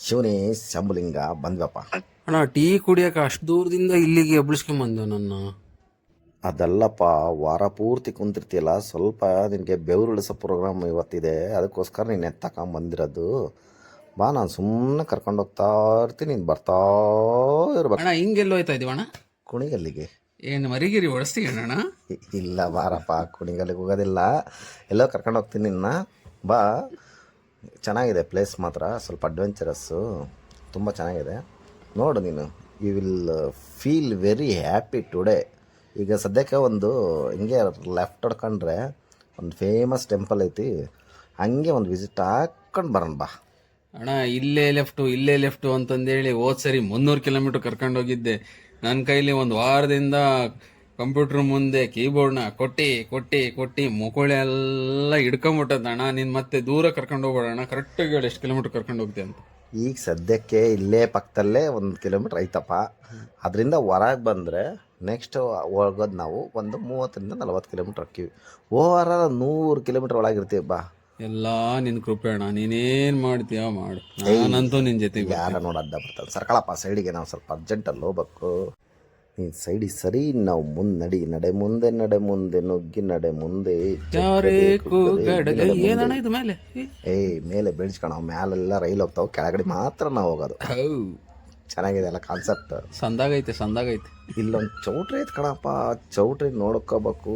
ಶಿವನೇ ಶಂಭುಲಿಂಗ ಬಂದ್ವಪ್ಪ. ಅಣ್ಣ ಟೀ ಕುಡಿಯಕ್ಕೆ ಅಷ್ಟು ದೂರದಿಂದ ಇಲ್ಲಿಗೆ ಎಬ್ಬಿಸ್ಕೊಂಬಂದ ನನ್ನ. ಅದಲ್ಲಪ್ಪ, ವಾರ ಪೂರ್ತಿ ಕುಂತಿರ್ತೀಯಲ್ಲ, ಸ್ವಲ್ಪ ನಿನಗೆ ಬೆವರುಳಿಸೋ ಪ್ರೋಗ್ರಾಮ್ ಇವತ್ತಿದೆ, ಅದಕ್ಕೋಸ್ಕರ ನೀನು ಎತ್ತಕೊಂಬಂದಿರೋದು. ಬಾ, ನಾನು ಸುಮ್ಮನೆ ಕರ್ಕೊಂಡು ಹೋಗ್ತಾ ಇರ್ತೀನಿ, ನೀನು ಬರ್ತಾ ಇರ್ಬೇಕು. ಅಣ್ಣ ಹಿಂಗೆಲ್ಲೋ ಹೋಯ್ತಾ ಇದೀವಣ್ಣ? ಕುಣಿಗಲ್ಲಿಗೆ. ಏನು ಮರಿಗಿರಿ ಓಡಿಸ್ತೀಯ ಅಣ್ಣ? ಇಲ್ಲ ಬಾರಪ್ಪ, ಕುಣಿಗಲ್ಲಿಗೆ ಹೋಗೋದಿಲ್ಲ, ಎಲ್ಲೋ ಕರ್ಕೊಂಡು ಹೋಗ್ತೀನಿ ನಿನ್ನ. ಬಾ, ಚೆನ್ನಾಗಿದೆ ಪ್ಲೇಸ್ ಮಾತ್ರ, ಸ್ವಲ್ಪ ಅಡ್ವೆಂಚರಸ್ಸು, ತುಂಬ ಚೆನ್ನಾಗಿದೆ. ನೋಡು ನೀನು, you will feel very happy today. ಈಗ ಸದ್ಯಕ್ಕೆ ಒಂದು ಹಿಂಗೆ ಲೆಫ್ಟ್ ಹೊಡ್ಕೊಂಡ್ರೆ ಒಂದು ಫೇಮಸ್ ಟೆಂಪಲ್ ಐತಿ, ಹಂಗೆ ಒಂದು ವಿಸಿಟ್ ಹಾಕ್ಕೊಂಡು ಬರೋಣ ಬಾ. ಅಣ್ಣ ಇಲ್ಲೇ ಲೆಫ್ಟು ಅಂತಂದೇಳಿ ಹೋದ್ ಸರಿ 300 ಕಿಲೋಮೀಟರ್ ಕರ್ಕೊಂಡು ಹೋಗಿದ್ದೆ. ನನ್ನ ಕೈಲಿ ಒಂದು ವಾರದಿಂದ ಕಂಪ್ಯೂಟರ್ ಮುಂದೆ ಕೀಬೋರ್ಡ್ನ ಕೊಟ್ಟಿ ಮುಕುಳೆ ಎಲ್ಲ ಹಿಡ್ಕೊಂಬಿಟ್ಟದ. ಅಣ್ಣ ನೀನು ಮತ್ತೆ ದೂರ ಕರ್ಕೊಂಡು ಹೋಗ್ಬೇಡಣ್ಣ, ಕರೆಕ್ಟಾಗಿ ಹೇಳಿ ಎಷ್ಟು ಕಿಲೋಮೀಟರ್ ಕರ್ಕೊಂಡು ಹೋಗ್ತೀಯ ಅಂತ. ಈಗ ಸದ್ಯಕ್ಕೆ ಇಲ್ಲೇ ಪಕ್ಕದಲ್ಲೇ 1 ಕಿಲೋಮೀಟ್ರ್ ಐತಪ್ಪ, ಅದರಿಂದ ಹೊರಗೆ ಬಂದರೆ ನೆಕ್ಸ್ಟ್ ಹೋಗೋದು ನಾವು ಒಂದು 30-40 ಕಿಲೋಮೀಟ್ರ್ ಹಾಕಿವಿ. ಓವರ 100 ಕಿಲೋಮೀಟ್ರ್ ಒಳಗಿರ್ತೀವಿ ಬಾ. ಎಲ್ಲ ನಿನ್ನ ಕೃಪೆ ಅಣ್ಣ, ನೀನೇನು ಮಾಡ್ತೀಯ ಮಾಡು, ನಾನಂತೂ ನಿನ್ನ ಜೊತೆಗೆ. ಯಾರ ನೋಡೋದ ಬರ್ತಾನೆ, ಸರ್ಕಳಪ್ಪ ಸೈಡಿಗೆ, ನಾವು ಸ್ವಲ್ಪ ಅರ್ಜೆಂಟಲ್ಲಿ ಹೋಗ್ಬೇಕು. ನೀನು ಸೈಡಿಗೆ ಸರಿ, ನಾವು ನಡೆ ಮುಂದೆ ನುಗ್ಗಿ ನಡೆ ಮುಂದೆ. ಏನಣ್ಣ ಇದು ಮೇಲೆ? ಮೇಲೆ ಬೆಳ್ಸ್ಕೊಣ, ಮ್ಯಾಲೆಲ್ಲ ರೈಲ್ ಹೋಗ್ತಾವೆ, ಕೆಳಗಡೆ ಮಾತ್ರ ನಾವು ಹೋಗೋದು. ಚೆನ್ನಾಗಿದೆ ಅಲ್ಲ ಕಾನ್ಸೆಪ್ಟ್, ಸಂದಾಗೈತೆ. ಇಲ್ಲೊಂದು ಚೌಟ್ರಿ ಐತೆ ಕಣಪ್ಪ, ಚೌಟ್ರಿ ನೋಡ್ಕೋಬೇಕು.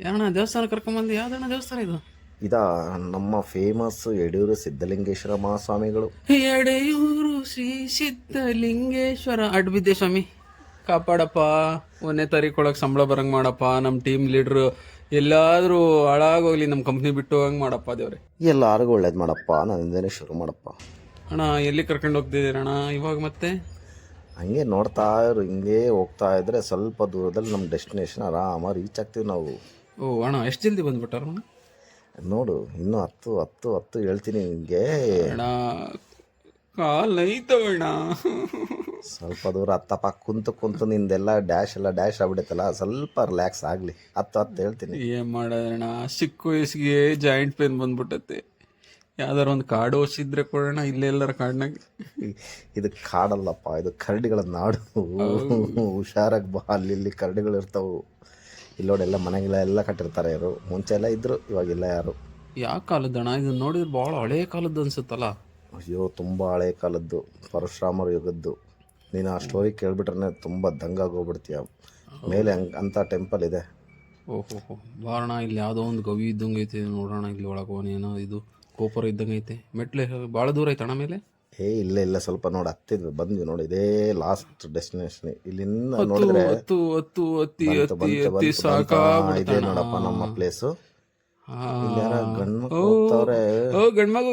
ಯಾರಣ್ಣ ದೇವಸ್ಥಾನ ಕರ್ಕೊಂಬಂದು? ಯಾವ್ದಣ್ಣ ದೇವಸ್ಥಾನ ಇದು? ನಮ್ಮ ಫೇಮಸ್ ಯಡಿಯೂರು ಸಿದ್ಧಲಿಂಗೇಶ್ವರ ಮಹಾಸ್ವಾಮಿಗಳು. ಯಡಿಯೂರು ಶ್ರೀ ಸಿದ್ಧಲಿಂಗೇಶ್ವರ. ಅಡ್ಬಿದ್ದೆ ಸ್ವಾಮಿ, ಕಾಪಾಡಪ್ಪ. 1ನೇ ತಾರೀಕು ಒಳಗೆ ಸಂಬಳ ಬರಂಗೆ ಮಾಡಪ್ಪ. ನಮ್ಮ ಟೀಮ್ ಲೀಡ್ರು ಎಲ್ಲಾದರೂ ಹಾಳಾಗೋಗ್ಲಿ, ನಮ್ಮ ಕಂಪ್ನಿ ಬಿಟ್ಟು ಹೋಗಂಗೆ ಮಾಡಪ್ಪ ದೇವ್ರೆ. ಎಲ್ಲರಿಗೂ ಒಳ್ಳೇದು ಮಾಡಪ್ಪ, ನನ್ನಿಂದನೇ ಶುರು ಮಾಡಪ್ಪ. ಅಣ್ಣ ಎಲ್ಲಿ ಕರ್ಕೊಂಡು ಹೋಗ್ತಿದ್ದೀರಣ್ಣ ಇವಾಗ? ಮತ್ತೆ ಹಂಗೆ ನೋಡ್ತಾ ಇರು, ಹಿಂಗೆ ಹೋಗ್ತಾ ಇದ್ರೆ ಸ್ವಲ್ಪ ದೂರದಲ್ಲಿ ನಮ್ಮ ಡೆಸ್ಟಿನೇಷನ್ ಆರಾಮಾಗಿ ರೀಚ್ ಆಗ್ತೀವಿ ನಾವು. ಓ ಅಣ್ಣ, ಎಷ್ಟು ಜಲ್ದಿ ಬಂದ್ಬಿಟ್ಟಾರ? ನೋಡು, ಇನ್ನೂ 10 ಹೇಳ್ತೀನಿ ನಿಮಗೆ. ಅಣ್ಣ ಕಾಲೈತವಣ್ಣ, ಸ್ವಲ್ಪ ದೂರ ಹತ್ತಪ್ಪ. ಕುಂತು ನಿಂದೆಲ್ಲ ಡ್ಯಾಶ್ ಆಗ್ಬಿಡುತ್ತಲ್ಲ, ಸ್ವಲ್ಪ ರಿಲ್ಯಾಕ್ಸ್ ಆಗಲಿ. 10 ಹೇಳ್ತೀನಿ. ಏನು ಮಾಡೋದಣ್ಣ, ಚಿಕ್ಕ ವಯಸ್ಸಿಗೆ ಜಾಯಿಂಟ್ ಪೇನ್ ಬಂದ್ಬಿಟ್ಟತ್ತೆ. ಯಾವ್ದಾರ ಒಂದು ಕಾಡು ಓದಿಸಿದ್ರೆ ಕೊಡೋಣ, ಇಲ್ಲೆಲ್ಲರ ಕಾಡಿನಾಗ. ಇದು ಕಾಡಲ್ಲಪ್ಪ, ಇದು ಕರಡಿಗಳ ನಾಡು. ಹುಷಾರಾಗಿ ಬಾ, ಅಲ್ಲಿ ಕರಡಿಗಳು ಇರ್ತಾವೆ. ಇಲ್ಲೋಡೆಲ್ಲ ಮನೆಗಳೆಲ್ಲ ಕಟ್ಟಿರ್ತಾರೆ, ಯಾರು ಮುಂಚೆ ಎಲ್ಲ ಇದ್ರು, ಇವಾಗಿಲ್ಲ ಯಾರು. ಯಾವ ಕಾಲದ್ದಣ್ಣ ಇದು? ನೋಡಿದ್ರೆ ಭಾಳ ಹಳೆ ಕಾಲದ್ದು ಅನ್ಸುತ್ತಲ್ಲ. ಅಯ್ಯೋ, ತುಂಬ ಹಳೆ ಕಾಲದ್ದು, ಪರಶುರಾಮರ ಯುಗದ್ದು. ನೀನು ಆ ಸ್ಟೋರಿ ಕೇಳ್ಬಿಟ್ರೆ ತುಂಬ ದಂಗಾಗೋಗ್ಬಿಡ್ತೀಯ. ಮೇಲೆ ಅಂಥ ಟೆಂಪಲ್ ಇದೆ. ಓಹೋ ಬಾರಣ, ಇಲ್ಲಿ ಯಾವುದೋ ಒಂದು ಗವಿ ಇದ್ದಂಗೆ ಐತೆ ನೋಡೋಣ. ಇಲ್ಲಿ ಒಳಗೆ ಏನೋ ಇದು ಗೋಪುರ ಇದ್ದಂಗೆ ಐತೆ. ಮೆಟ್ಲೆ ಭಾಳ ದೂರ ಐತಣ್ಣ ಮೇಲೆ? ಇಲ್ಲ ಸ್ವಲ್ಪ ನೋಡಿ, ಹತ್ತಿದ್ವಿ ಬಂದ್ವಿ ನೋಡಿ, ಇದೇ ಲಾಸ್ಟ್ ಡೆಸ್ಟಿನೇಷನ್. ಇಲ್ಲಿಂದ ನೋಡಿದ್ರೆ ಇದೆ ನೋಡಪ್ಪ ನಮ್ಮ ಪ್ಲೇಸು.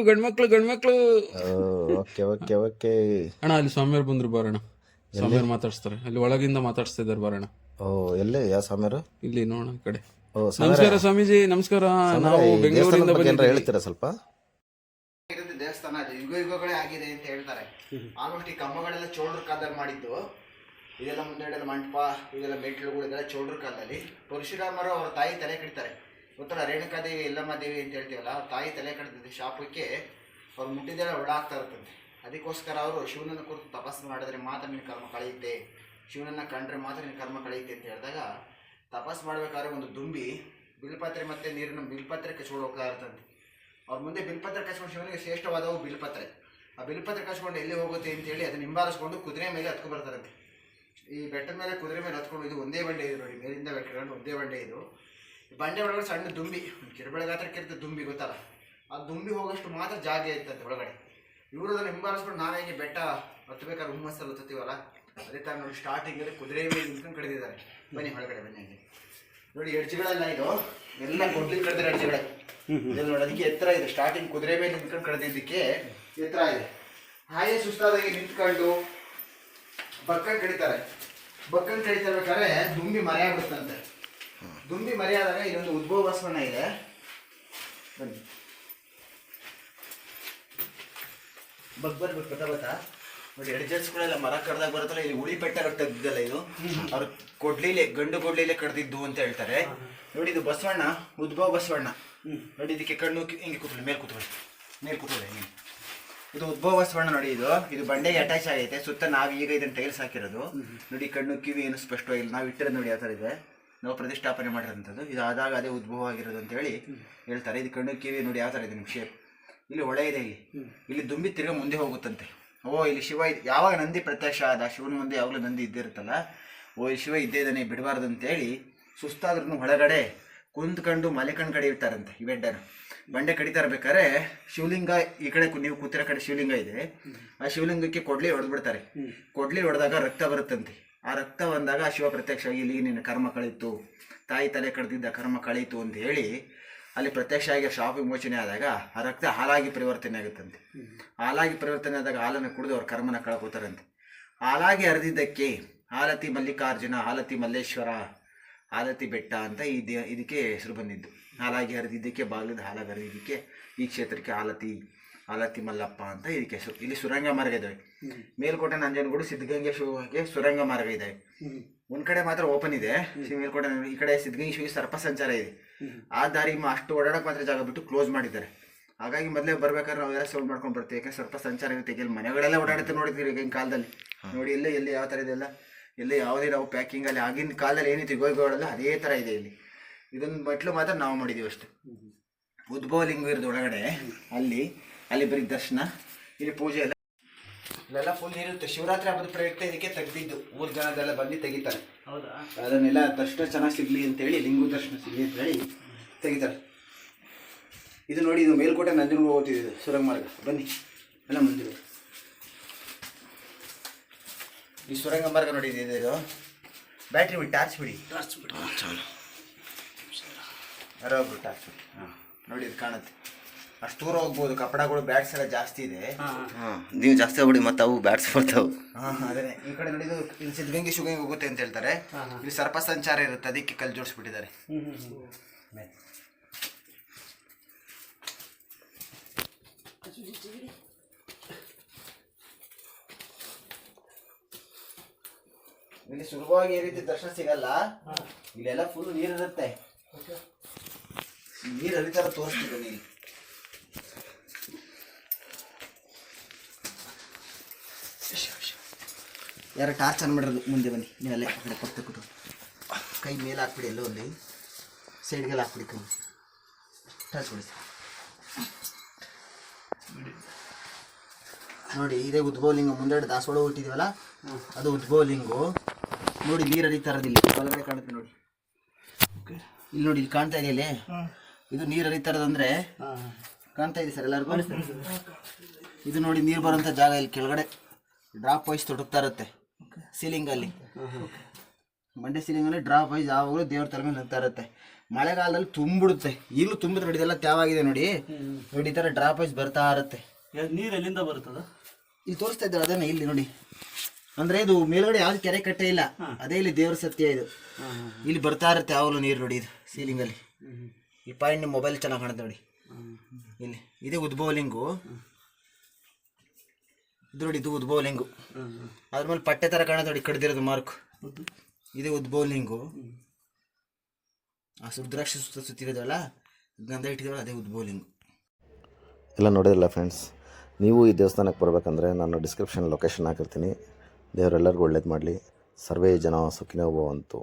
ಗಂಡ್ಮಕ್ಳು. ಓಕೆ ಅಣ್ಣ ಅಲ್ಲಿ ಸ್ವಾಮಿಯವ್ರು ಬಂದ್ರು, ಬಾರಣ್ಣ. ಸ್ವಾಮಿಯವ್ರು ಮಾತಾಡ್ಸ್ತಾರೆ, ಅಲ್ಲಿ ಒಳಗಿಂದ ಮಾತಾಡ್ಸ್ತಾ ಇದ್ದಾರೆ, ಬಾರಣ್ಣ. ಎಲ್ಲೇ ಯಾವ ಸ್ವಾಮಿಯರು? ಇಲ್ಲಿ ನೋಡೋಣ ಈ ಕಡೆ. ನಮಸ್ಕಾರ ಸ್ವಾಮೀಜಿ. ನಮಸ್ಕಾರ. ನಾವು ಬೆಂಗಳೂರಿಂದ ಹೇಳ್ತೀರಾ ಸ್ವಲ್ಪ? ದೇವಸ್ಥಾನ ಅದು ಯುಗಗಳೇ ಆಗಿದೆ ಅಂತ ಹೇಳ್ತಾರೆ. ಆಲ್ಮೋಸ್ಟ್ ಈ ಕಂಬಗಳೆಲ್ಲ ಚೋಳರ ಕಾಲದಲ್ಲಿ ಮಾಡಿದ್ದು. ಇದೆಲ್ಲ ಮುಂದೆಡೆಲ್ಲ ಮಂಟಪ, ಇದೆಲ್ಲ ಮೆಟ್ಲುಗಳು, ಇದೆಲ್ಲ ಚೋಳರ ಕಾಲದಲ್ಲಿ. ಪರಶುರಾಮರು ಅವರ ತಾಯಿ ತಲೆ ಕಡಿತಾರೆ, ಗೊತ್ತಲ್ಲ, ರೇಣುಕಾದೇವಿ ಎಲ್ಲಮ್ಮ ದೇವಿ ಅಂತ ಹೇಳ್ತೀವಲ್ಲ, ಅವ್ರ ತಾಯಿ ತಲೆ ಕಡಿದಿದ್ದು ಶಾಪಕ್ಕೆ ಅವ್ರು ಮುಟ್ಟಿದೆಲ್ಲ ಒಳಾಗ್ತಾ ಇರ್ತದೆ. ಅದಕ್ಕೋಸ್ಕರ ಅವರು ಶಿವನನ್ನು ಕುರಿತು ತಪಸ್ಸು ಮಾಡಿದ್ರೆ ಮಾತ್ರ ನಿನ್ನ ಕರ್ಮ ಕಳೆಯುತ್ತೆ, ಶಿವನನ್ನು ಕಂಡ್ರೆ ಮಾತ್ರ ನಿನ್ನ ಕರ್ಮ ಕಳೆಯುತ್ತೆ ಅಂತ ಹೇಳಿದಾಗ, ತಪಸ್ಸು ಮಾಡಬೇಕಾದ್ರೆ ಒಂದು ದುಂಬಿ ಬಿಲ್ಪತ್ರೆ ಮತ್ತು ನೀರಿನ ಬಿಲ್ಪತ್ರೆ ಕಚ್ಕೊಂಡು ಹೋಗ್ತಾ ಇರ್ತಂತೆ. ಅವ್ರ ಮುಂದೆ ಬಿಲ್ಪತ್ರೆ ಕಚ್ಕೊಂಡು, ಶಿವನಿಗೆ ಶ್ರೇಷ್ಠವಾದವು ಬಿಲ್ಪತ್ರೆ. ಆ ಬಿಲ್ಪತ್ರೆ ಕಚ್ಕೊಂಡು ಎಲ್ಲಿ ಹೋಗುತ್ತೆ ಅಂತೇಳಿ ಅದನ್ನ ಹಿಂಬಾಲಿಸ್ಕೊಂಡು ಕುದುರೆ ಮೇಲೆ ಹತ್ಕೊಂಡು ಬರ್ತಾರಂತೆ. ಈ ಬೆಟ್ಟದ ಮೇಲೆ ಕುದುರೆ ಮೇಲೆ ಹತ್ಕೊಂಡು, ಇದು ಒಂದೇ ಬಂಡೆ ಇದು ನೋಡಿ, ಮೇಲಿಂದ ಬೆಟ್ಟಕೊಂಡು ಒಂದೇ ಬಂಡೆ ಇದು. ಬಂಡೆ ಒಳಗಡೆ ಸಣ್ಣ ದುಂಬಿ, ಕಿರುಬೆಳಗಾತ್ರಕ್ಕೆ ಇರ್ತದೆ ದುಂಬಿ, ಗೊತ್ತಲ್ಲ, ಆ ದುಂಬಿ ಹೋಗೋಷ್ಟು ಮಾತ್ರ ಜಾಗ ಇರ್ತಂತೆ ಒಳಗಡೆ. ಇವರು ಅದನ್ನು ಹಿಂಬಾಲಿಸ್ಕೊಂಡು ನಾವೇ ಹಿಂಗೆ ಬೆಟ್ಟ ಹತ್ತಬೇಕಾದ್ರೆ ಹುಮ್ಮಸ್ಸಲ್ಲಿ ಹತ್ತುತ್ತೀವಲ್ಲ, ಅದೇ ಥರ ನೋಡಿ ಸ್ಟಾರ್ಟಿಂಗಲ್ಲಿ ಕುದುರೆ ಮೇಲೆ ನಿಂತ್ಕೊಂಡು ಕಡಿದಿದ್ದಾರೆ. ಬನ್ನಿ ಹೊಳಗಡೆ ಬನ್ನಿ. ಹಂಗೆ ನೋಡಿ, ಎಡ್ಜ್ಗಳೆಲ್ಲ ಇದು ಎಲ್ಲ ಕೊಡ್ಲಿಕ್ಕೆ ಕಡಿದ್ರೆ ಎಡ್ಜ್ಗಳೇ ಇದೆಲ್ಲ ನೋಡಿ, ಅದಕ್ಕೆ ಎತ್ತರ ಇದೆ. ಸ್ಟಾರ್ಟಿಂಗ್ ಕುದುರೆ ಮೇಲೆ ನಿಂತ್ಕೊಂಡು ಕಡಿದಿದ್ದಕ್ಕೆ ಎತ್ತರ ಇದೆ. ಹಾಗೆ ಸುಸ್ತಾದಾಗಿ ನಿಂತ್ಕೊಂಡು ಬಕ್ಕನ್ ಕಡಿತಾರೆ. ಬಕ್ಕನ್ ಕಡಿತಾ ಇರ್ಬೇಕಾದ್ರೆ ದುಂಬಿ ಮರೆಯಾಗ್ಬಿಡುತ್ತಂತೆ. ದುಂಬಿ ಮರೆಯಾದಾಗ ಇಲ್ಲೊಂದು ಉದ್ಭವ ಬಸವಣ್ಣ ಇದೆ, ಬನ್ನಿ ಬರ್ಬೇಕು ಗೊತ್ತಾ ನೋಡಿ. ಎಡ್ಜಸ್ಗಳೆಲ್ಲ ಮರ ಕಡ್ದಾಗ ಬರುತ್ತಲ್ಲ, ಇಲ್ಲಿ ಉಳಿ ಪೆಟ್ಟ ತೆಗ್ದಿದ್ದಲ್ಲ, ಇದು ಅವ್ರು ಕೊಡ್ಲಿಲೆ, ಗಂಡು ಕೊಡ್ಲಿಲೆ ಕಡ್ದಿದ್ದು ಅಂತ ಹೇಳ್ತಾರೆ ನೋಡಿ. ಇದು ಬಸವಣ್ಣ, ಉದ್ಭವ ಬಸವಣ್ಣ ನೋಡಿ. ಇದಕ್ಕೆ ಕಣ್ಣು ಹಿಂಗೆ ಕೂತ್ಕೊಳ್ಳಿ, ಮೇಲೆ ಕೂತ್ಕೊಳ್ಳಿ ಹಿಂಗೆ ಇದು ಉದ್ಭವ ಬಸವಣ್ಣ ನೋಡಿ. ಇದು ಬಂಡೆಗೆ ಅಟ್ಯಾಚ್ ಆಗೈತೆ. ಸುತ್ತ ನಾವು ಈಗ ಇದನ್ನ ಟೈಲ್ಸ್ ಹಾಕಿರೋದು ನೋಡಿ. ಕಣ್ಣು ಕಿವಿ ಏನು ಸ್ಪಷ್ಟವಾಗಿಲ್ಲ. ನಾವು ಇಟ್ಟಿರೋದು ನೋಡಿ ಯಾವ ಥರ ಇದೆ. ನಾವು ಪ್ರತಿಷ್ಠಾಪನೆ ಮಾಡಿರೋಂಥದ್ದು. ಇದು ಆದಾಗ ಅದೇ ಉದ್ಭವ ಆಗಿರೋದು ಅಂತೇಳಿ ಹೇಳ್ತಾರೆ. ಇದು ಕಣ್ಣು ಕಿವಿ ನೋಡಿ ಯಾವ ಥರ ಇದೆ ನಿಮ್ಮ ಶೇಪ್. ಇಲ್ಲಿ ಹೊಳೆ ಇದೆ. ಇಲ್ಲಿ ದುಂಬಿ ತಿರ್ಗಾ ಮುಂದೆ ಹೋಗುತ್ತಂತೆ. ಇಲ್ಲಿ ಶಿವ ಯಾವಾಗ ನಂದಿ ಪ್ರತ್ಯಕ್ಷ ಆದ, ಶಿವನ ಮುಂದೆ ಯಾವಾಗಲೂ ನಂದಿ ಇದ್ದಿರುತ್ತಲ್ಲ, ಈ ಶಿವ ಇದ್ದೇ ಇದ್ದಾನೆ ಬಿಡಬಾರ್ದು ಅಂತೇಳಿ ಸುಸ್ತಾದ್ರೂ ಹೊಳಗಡೆ ಕುಂತ್ಕೊಂಡು ಮಲೆಕಂಡು ಕಡಿಯುತ್ತಾರಂತೆ. ಈ ಬೆಡ್ಡನ್ನು ಬಂಡೆ ಕಡಿತಾ ಇರ್ಬೇಕಾದ್ರೆ ಶಿವಲಿಂಗ ಈ ಕಡೆ ನೀವು ಕೂತಿರೋ ಕಡೆ ಶಿವಲಿಂಗ ಇದೆ. ಆ ಶಿವಲಿಂಗಕ್ಕೆ ಕೊಡ್ಲಿ ಹೊಡೆದ್ಬಿಡ್ತಾರೆ. ಕೊಡ್ಲಿ ಹೊಡೆದಾಗ ರಕ್ತ ಬರುತ್ತಂತೆ. ಆ ರಕ್ತ ಬಂದಾಗ ಶಿವ ಪ್ರತ್ಯಕ್ಷವಾಗಿ ಇಲ್ಲಿ ನಿನ್ನ ಕರ್ಮ ಕಳೀತು, ತಾಯಿ ತಲೆ ಕಡ್ದಿದ್ದ ಕರ್ಮ ಕಳೀತು ಅಂತ ಹೇಳಿ ಅಲ್ಲಿ ಪ್ರತ್ಯಕ್ಷ ಆಗಿ ಶಾಪ ವಿಮೋಚನೆ ಆದಾಗ ಆ ರಕ್ತ ಹಾಲಾಗಿ ಪರಿವರ್ತನೆ ಆಗುತ್ತಂತೆ. ಹಾಲಾಗಿ ಪರಿವರ್ತನೆ ಆದಾಗ ಹಾಲನ್ನು ಕುಡಿದು ಅವ್ರ ಕರ್ಮನ ಕಳ್ಕೋತಾರಂತೆ. ಹಾಲಾಗಿ ಹರಿದಿದ್ದಕ್ಕೆ ಆಲತಿ ಮಲ್ಲಿಕಾರ್ಜುನ, ಆಲತಿ ಮಲ್ಲೇಶ್ವರ, ಆಲತಿ ಬೆಟ್ಟ ಅಂತ ಇದಕ್ಕೆ ಹೆಸರು ಬಂದಿದ್ದು. ಹಾಲಾಗಿ ಹರಿದಿದ್ದಕ್ಕೆ, ಬಾಗಿಲದ ಹಾಲಾಗಿ ಹರಿದಿದ್ದಕ್ಕೆ ಈ ಕ್ಷೇತ್ರಕ್ಕೆ ಆಲತಿ ಮಲ್ಲಪ್ಪ ಅಂತ ಇದಕ್ಕೆ ಹೆಸರು. ಇಲ್ಲಿ ಸುರಂಗ ಮಾರ್ಗ ಇದ್ದಾವೆ. ಮೇಲ್ಕೋಟೆ ನಂಜನಗೂಡು ಸಿದ್ಧಗಂಗೆ ಶಿವಗೆ ಸುರಂಗ ಮಾರ್ಗ ಇದ್ದಾವೆ. ಒಂದ್ ಕಡೆ ಮಾತ್ರ ಓಪನ್ ಇದೆ ಮೇಲ್ಕೋಟೆ, ಈ ಕಡೆ ಸಿದ್ಧಗಂಗೆ ಶಿವಗೆ ಸರ್ಪ ಸಂಚಾರ ಇದೆ. ಆ ದಾರಿ ಅಷ್ಟು ಓಡಾಡಕ್ಕೆ ಮಾತ್ರ ಜಾಗ ಬಿಟ್ಟು ಕ್ಲೋಸ್ ಮಾಡಿದ್ದಾರೆ. ಹಾಗಾಗಿ ಮೊದಲೇ ಬರ್ಬೇಕಾದ್ರೆ ನಾವು ಎಲ್ಲ ಸೌಂಡ್ ಮಾಡ್ಕೊಂಡು ಬರ್ತೀವಿ. ಯಾಕಂದ್ರೆ ಸರ್ಪ ಸಂಚಾರ ಇರುತ್ತೆ. ಇಲ್ಲಿ ಮನೆಗಳೆಲ್ಲ ಓಡಾಡುತ್ತೆ ನೋಡಿದ್ವಿ ಈಗಿನ ಕಾಲದಲ್ಲಿ. ನೋಡಿ ಎಲ್ಲಿ ಯಾವ ಥರ ಇದೆಲ್ಲ, ಎಲ್ಲಿ ಯಾವುದೇ ನಾವು ಪ್ಯಾಕಿಂಗಲ್ಲಿ ಆಗಿನ ಕಾಲದಲ್ಲಿ ಏನಿತ್ತು ಗೋಯ್ಗೋಳಲ್ಲ ಅದೇ ಥರ ಇದೆ. ಇಲ್ಲಿ ಇದೊಂದು ಮೆಟ್ಲು ಮಾತ್ರ ನಾವು ಮಾಡಿದ್ದೀವಿ ಅಷ್ಟೇ. ಉದ್ಭವ ಲಿಂಗ ಇರೋದು ಒಳಗಡೆ ಅಲ್ಲಿ ಬರೀ ದರ್ಶನ, ಇಲ್ಲಿ ಪೂಜೆ ಎಲ್ಲ ಇಲ್ಲೆಲ್ಲ ಫುಲ್ ಇರುತ್ತೆ. ಶಿವರಾತ್ರಿ ಹಬ್ಬದ ಪ್ರಯುಕ್ತ ಇದಕ್ಕೆ ತೆಗ್ದಿದ್ದು. ಊರ್ ಜನದೆಲ್ಲ ಬಂದು ತೆಗಿತಾರೆ. ಹೌದಾ? ಅದನ್ನೆಲ್ಲ ದರ್ಶನ ಚೆನ್ನಾಗಿ ಸಿಗ್ಲಿ ಅಂತೇಳಿ, ಲಿಂಗು ದರ್ಶನ ಸಿಗಲಿ ಅಂತೇಳಿ ತೆಗಿತಾರೆ. ಇದು ನೋಡಿ, ಇದು ಮೇಲ್ಕೋಟೆ ನಂಜನಗೂಡು ಹೋಗ್ತಿದ್ದು ಸುರಂಗ ಮಾರ್ಗ. ಬನ್ನಿ ಎಲ್ಲ ಮುಂದೆ. ಈ ಸುರಂಗ ಮಾರ್ಗ ನೋಡಿ, ಇದು ಬ್ಯಾಟ್ರಿ ಬಿಡಿ, ಟಾರ್ಚ್ ಬಿಡಿ. ಯಾರೋ ಒಬ್ರು ಟಾರ್ಚ್ ಬಿಡಿ. ನೋಡಿ ಇದು ಕಾಣುತ್ತೆ. ಅಷ್ಟು ದೂರ ಹೋಗ್ಬೋದು. ಕಪಡಗಳು ಬ್ಯಾಟ್ಸ್ ಎಲ್ಲ ಜಾಸ್ತಿ ಇದೆ. ನೀವು ಜಾಸ್ತಿ ಹೋಗ್ಬಿಡಿ, ಮತ್ತೆ ಅವು ಬ್ಯಾಟ್ಸ್ ಬರ್ತಾವೆ. ಅದೇ ಈ ಕಡೆ ನೋಡಿ, ಇದು ಸಿದ್ಧಗಂಗೆ ಶಿವಗಂಗೆ ಹೋಗುತ್ತೆ ಅಂತ ಹೇಳ್ತಾರೆ. ಇಲ್ಲಿ ಸರ್ಪ ಸಂಚಾರ ಇರುತ್ತೆ, ಅದಕ್ಕೆ ಕಲ್ಲು ಜೋಡಿಸ್ಬಿಟ್ಟಿದ್ದಾರೆ. ಇಲ್ಲಿ ಸುಲಭವಾಗಿ ಈ ರೀತಿ ದರ್ಶನ ಸಿಗಲ್ಲ. ಇಲ್ಲೆಲ್ಲ ಫುಲ್ ನೀರು ಇರುತ್ತೆ. ನೀರು ಹರಿತಾರ ತೋರಿಸ್ತಿದ್ದೆ ನೀರು. ಯಾರು ಟಾರ್ಚ್ ಆನ್ ಮಾಡಿರೋದು ಮುಂದೆ ಬನ್ನಿ. ನೀವಲ್ಲೇ ಆ ಕಡೆ ಪಕ್ಕ ಕೊಟ್ಟು ಕೈ ಮೇಲೆ ಹಾಕ್ಬಿಡಿ, ಎಲ್ಲೋ ಅಲ್ಲಿ ಸೈಡ್ಗೆಲ್ಲ ಹಾಕ್ಬಿಡಿ. ಕೈ ಟಾರ್ಚ್ ಬಿಡಿಸಿ ನೋಡಿ. ಇದೇ ಉದ್ಭವಲಿಂಗ. ಮುಂದೆ ದಾಸವಾಳ ಹುಟ್ಟಿದೀವಲ್ಲ, ಅದು ಉದ್ಭವಲಿಂಗು. ನೋಡಿ ನೀರು ಹರಿತಾ ಇರೋದಿಲ್ಲ. ಒಳಗಡೆ ಕಾಣುತ್ತೆ ನೋಡಿ. ಇಲ್ಲಿ ನೋಡಿ, ಇಲ್ಲಿ ಕಾಣ್ತಾ ಇದೆಯಲ್ಲ, ಇದು ನೀರು ಹರಿತಾ ಇರೋದಂದ್ರೆ ಕಾಣ್ತಾ ಇದೆ ಸರ್ ಎಲ್ಲರಿಗೂ. ಇದು ನೋಡಿ ನೀರು ಬರೋಂಥ ಜಾಗ. ಇಲ್ಲಿ ಕೆಳಗಡೆ ಡ್ರಾಪ್ ವೈಸ್ ತೊಡಗ್ತಾ ಇರುತ್ತೆ ಸೀಲಿಂಗಲ್ಲಿ. ಮಂಡ್ಯ ಸೀಲಿಂಗಲ್ಲಿ ಡ್ರಾಪ್ ವೈಸ್ ಯಾವಾಗಲೂ ದೇವ್ರ ತಲೆ ಮೇಲೆ ನಿಂತಾ ಇರುತ್ತೆ. ಮಳೆಗಾಲದಲ್ಲಿ ತುಂಬಿಡುತ್ತೆ. ಈಗಲೂ ತುಂಬಿದ್ರೆ ನೋಡಿ, ಇದೆಲ್ಲ ತ್ಯಾವಾಗಿದೆ ನೋಡಿ. ನೋಡಿ ಈ ಥರ ಡ್ರಾಪ್ ವೈಸ್ ಬರ್ತಾ ಇರುತ್ತೆ. ನೀರು ಎಲ್ಲಿಂದ ಬರುತ್ತದ? ಇಲ್ಲಿ ತೋರಿಸ್ತಾ ಇದ್ದಾರೆ ಅದನ್ನ. ಇಲ್ಲಿ ನೋಡಿ, ಅಂದ್ರೆ ಇದು ಮೇಲ್ಗಡೆ ಯಾವ್ದು ಕೆರೆ ಕಟ್ಟೆ ಇಲ್ಲ. ಅದೇ ಇಲ್ಲಿ ದೇವ್ರ ಸತ್ಯ. ಇದು ಇಲ್ಲಿ ಬರ್ತಾ ಇರುತ್ತೆ ಯಾವಾಗಲೂ ನೀರು ನೋಡಿ. ಇದು ಸೀಲಿಂಗಲ್ಲಿ ಈ ಪಾಯಿಂಟ್ ನಿಮ್ಮ ಮೊಬೈಲ್ ಚೆನ್ನಾಗಿ ಕಾಣುತ್ತೆ ನೋಡಿ. ಇಲ್ಲಿ ಇದೇ ಉದ್ಭವಲಿಂಗು. ಇದು ನೋಡಿ, ಇದು ಉದ್ಭವಲಿಂಗು. ಅದ್ರ ಮೇಲೆ ಪಟ್ಟೆ ಥರ ಕಾಣುತ್ತೆ ನೋಡಿ, ಕಡ್ದಿರೋದು ಮಾರ್ಕ್. ಇದೇ ಉದ್ಭವಲಿಂಗು. ಆ ರುದ್ರಾಕ್ಷ ಸುತ್ತಿರೋದಲ್ಲ, ಗಂಧ ಇಟ್ಟಿರೋಲ್ಲ, ಅದೇ ಉದ್ಭವಲಿಂಗು. ಎಲ್ಲ ನೋಡಿರಲ್ಲ ಫ್ರೆಂಡ್ಸ್. ನೀವು ಈ ದೇವಸ್ಥಾನಕ್ಕೆ ಬರಬೇಕಂದ್ರೆ ನಾನು ಡಿಸ್ಕ್ರಿಪ್ಷನ್ ಲೊಕೇಶನ್ ಹಾಕಿರ್ತೀನಿ. ದೇವರೆಲ್ಲರಿಗೂ ಒಳ್ಳೇದು ಮಾಡಲಿ. ಸರ್ವೇ ಜನ ಸುಖಿನೋ ಭವಂತು.